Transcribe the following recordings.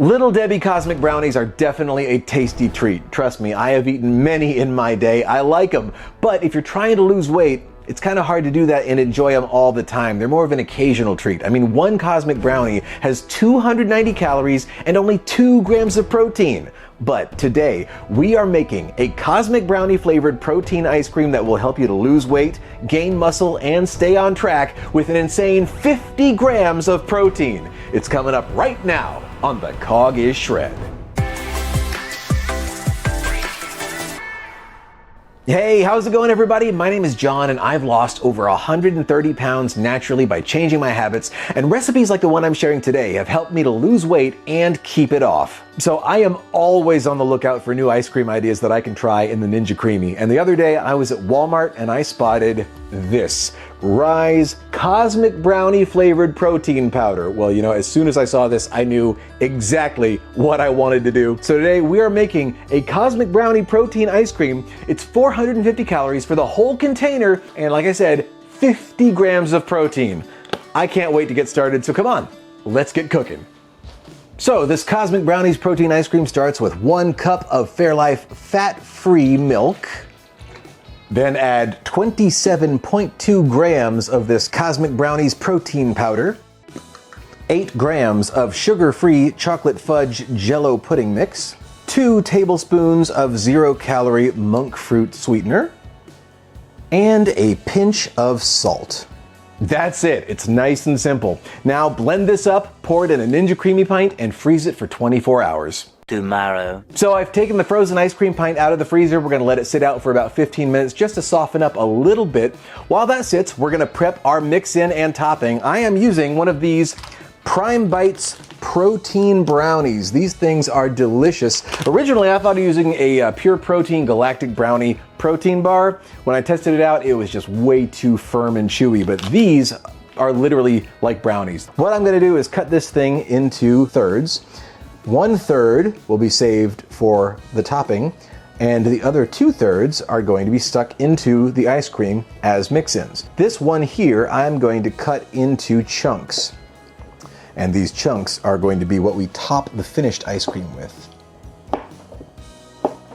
Little Debbie Cosmic Brownies are definitely a tasty treat. Trust me, I have eaten many in my day. I like them. But if you're trying to lose weight, it's kind of hard to do that and enjoy them all the time. They're more of an occasional treat. I mean, one Cosmic Brownie has 290 calories and only 2 grams of protein. But today, we are making a Cosmic Brownie flavored protein ice cream that will help you to lose weight, gain muscle, and stay on track with an insane 50 grams of protein. It's coming up right now on the Cog is Shred. Hey, how's it going, everybody? My name is John, and I've lost over 130 pounds naturally by changing my habits, and recipes like the one I'm sharing today have helped me to lose weight and keep it off. So I am always on the lookout for new ice cream ideas that I can try in the Ninja Creami. And the other day I was at Walmart and I spotted this Ryse Cosmic Brownie flavored protein powder. Well, you know, as soon as I saw this, I knew exactly what I wanted to do. So today we are making a Cosmic Brownie protein ice cream. It's 450 calories for the whole container, and like I said, 50 grams of protein. I can't wait to get started, so come on, let's get cooking. So this Cosmic Brownies protein ice cream starts with 1 cup of Fairlife fat-free milk. Then add 27.2 grams of this Cosmic Brownies protein powder, 8 grams of sugar-free chocolate fudge Jello pudding mix, 2 tablespoons of 0-calorie Monfruit sweetener, and a pinch of salt. That's it. It's nice and simple. Now blend this up, pour it in a Ninja Creami pint, and freeze it for 24 hours. Tomorrow. So I've taken the frozen ice cream pint out of the freezer. We're gonna let it sit out for about 15 minutes just to soften up a little bit. While that sits, we're gonna prep our mix-in and topping. I am using one of these Prime Bites protein brownies. These things are delicious. Originally, I thought of using a pure protein galactic brownie protein bar. When I tested it out, it was just way too firm and chewy, but these are literally like brownies. What I'm gonna do is cut this thing into thirds. 1/3 will be saved for the topping, and the other 2/3 are going to be stuck into the ice cream as mix-ins. This one here, I'm going to cut into chunks. And these chunks are going to be what we top the finished ice cream with.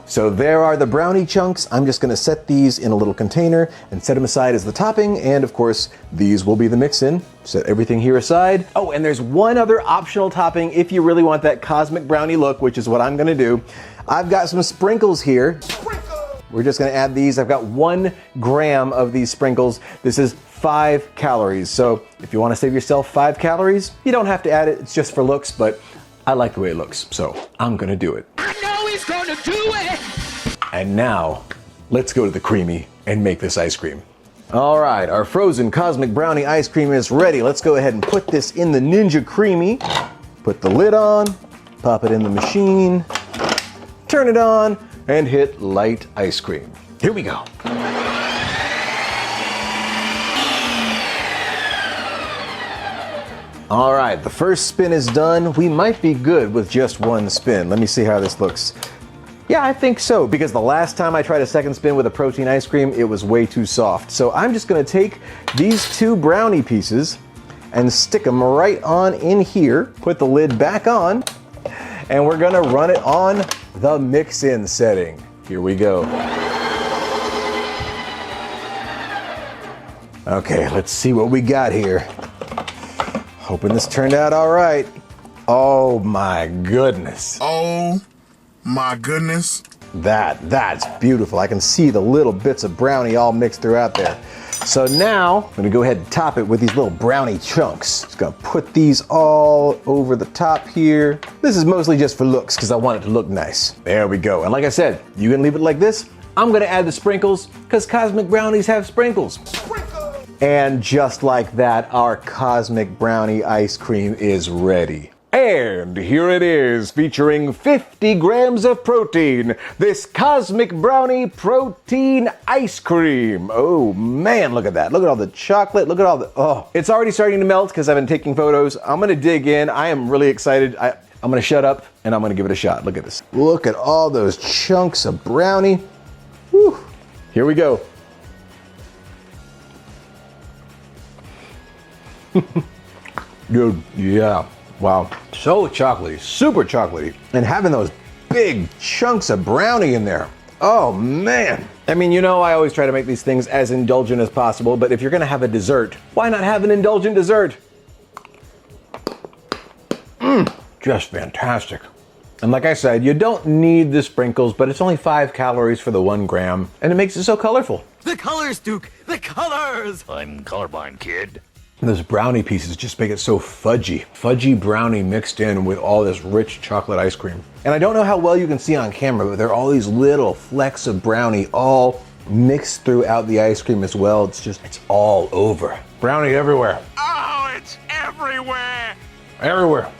So there are the brownie chunks. I'm just gonna set these in a little container and set them aside as the topping, and of course, these will be the mix-in. Set everything here aside. Oh, and there's one other optional topping if you really want that Cosmic Brownie look, which is what I'm gonna do. I've got some sprinkles here. We're just gonna add these. I've got 1 gram of these sprinkles. This is 5 calories. So if you wanna save yourself 5 calories, you don't have to add it. It's just for looks, but I like the way it looks, so I'm gonna do it. I know he's gonna do it! And now, let's go to the Creami and make this ice cream. All right, our frozen Cosmic Brownie ice cream is ready. Let's go ahead and put this in the Ninja Creami. Put the lid on, pop it in the machine, turn it on, and hit light ice cream. Here we go. All right, the first spin is done. We might be good with just 1 spin. Let me see how this looks. Yeah, I think so, because the last time I tried a second spin with a protein ice cream, it was way too soft. So I'm just gonna take these 2 brownie pieces and stick them right on in here, put the lid back on, and we're gonna run it on the mix-in setting. Here we go. Okay, let's see what we got here. Hoping this turned out all right. Oh my goodness. Oh my goodness. That's beautiful. I can see the little bits of brownie all mixed throughout there. So now I'm gonna go ahead and top it with these little brownie chunks. Just gonna put these all over the top here. This is mostly just for looks because I want it to look nice. There we go. And like I said, you can leave it like this. I'm gonna add the sprinkles because Cosmic Brownies have sprinkles. And just like that, our Cosmic Brownie ice cream is ready. And here it is, featuring 50 grams of protein, this Cosmic Brownie protein ice cream. Oh man, look at that. Look at all the chocolate, look at all the, oh. It's already starting to melt because I've been taking photos. I'm gonna dig in, I am really excited. I'm gonna shut up and I'm gonna give it a shot. Look at this. Look at all those chunks of brownie. Whew. Here we go. Dude, yeah. Wow, so chocolatey, super chocolatey. And having those big chunks of brownie in there. Oh man. I mean, you know, I always try to make these things as indulgent as possible, but if you're gonna have a dessert, why not have an indulgent dessert? Just fantastic. And like I said, you don't need the sprinkles, but it's only 5 calories for the 1 gram, and it makes it so colorful. The colors, Duke! The colors! I'm colorblind, kid. Those brownie pieces just make it so fudgy. Fudgy brownie mixed in with all this rich chocolate ice cream. And I don't know how well you can see on camera, but there are all these little flecks of brownie all mixed throughout the ice cream as well. It's all over. Brownie everywhere. Oh, it's everywhere! Everywhere.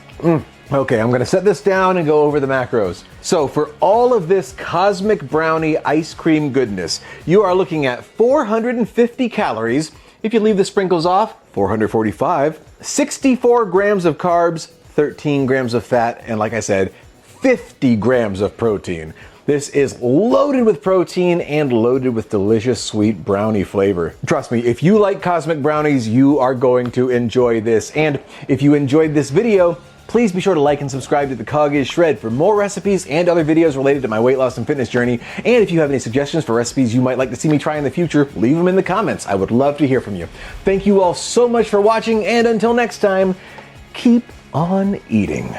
Okay, I'm gonna set this down and go over the macros. So for all of this cosmic brownie ice cream goodness, you are looking at 450 calories. If you leave the sprinkles off, 445, 64 grams of carbs, 13 grams of fat, and like I said, 50 grams of protein. This is loaded with protein and loaded with delicious sweet brownie flavor. Trust me, if you like cosmic brownies, you are going to enjoy this. And if you enjoyed this video, please be sure to like and subscribe to The Cog is Shred for more recipes and other videos related to my weight loss and fitness journey. And if you have any suggestions for recipes you might like to see me try in the future, leave them in the comments. I would love to hear from you. Thank you all so much for watching, and until next time, keep on eating.